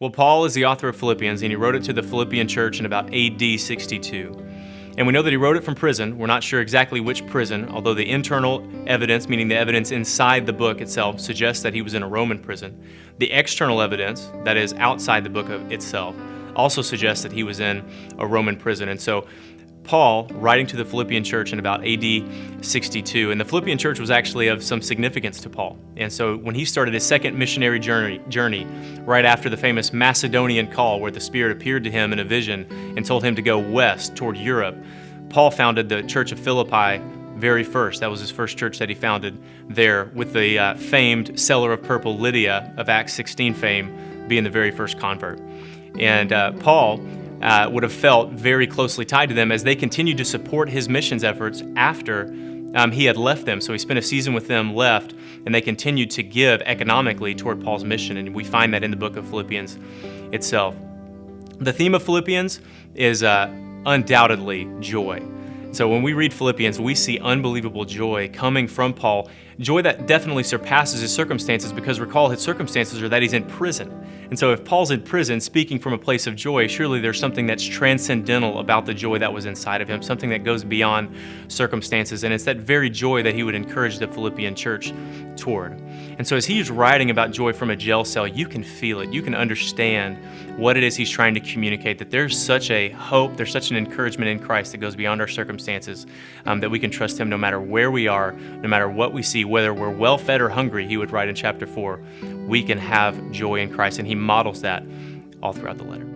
Well, Paul is the author of Philippians, and he wrote it to the Philippian church in about AD 62. And we know that he wrote it from prison. We're not sure exactly which prison, although the internal evidence, meaning the evidence inside the book itself, suggests that he was in a Roman prison. The external evidence, that is outside the book itself, also suggests that he was in a Roman prison. And so Paul, writing to the Philippian church in about AD 62, and the Philippian church was actually of some significance to Paul. And so when he started his second missionary journey, right after the famous Macedonian call where the Spirit appeared to him in a vision and told him to go west toward Europe, Paul founded the church of Philippi very first. That was his first church that he founded there, with the famed seller of purple Lydia of Acts 16 fame being the very first convert. And Paul would have felt very closely tied to them as they continued to support his missions efforts after he had left them. So he spent a season with them, left, and they continued to give economically toward Paul's mission. And we find that in the book of Philippians itself. The theme of Philippians is undoubtedly joy. So when we read Philippians, we see unbelievable joy coming from Paul, joy that definitely surpasses his circumstances, because recall, his circumstances are that he's in prison. And so if Paul's in prison speaking from a place of joy, surely there's something that's transcendental about the joy that was inside of him, something that goes beyond circumstances. And it's that very joy that he would encourage the Philippian church toward. And so as he's writing about joy from a jail cell, you can feel it. You can understand what it is he's trying to communicate, that there's such a hope, there's such an encouragement in Christ that goes beyond our circumstances, that we can trust him no matter where we are, no matter what we see, whether we're well-fed or hungry, he would write in chapter 4, we can have joy in Christ. And he models that all throughout the letter.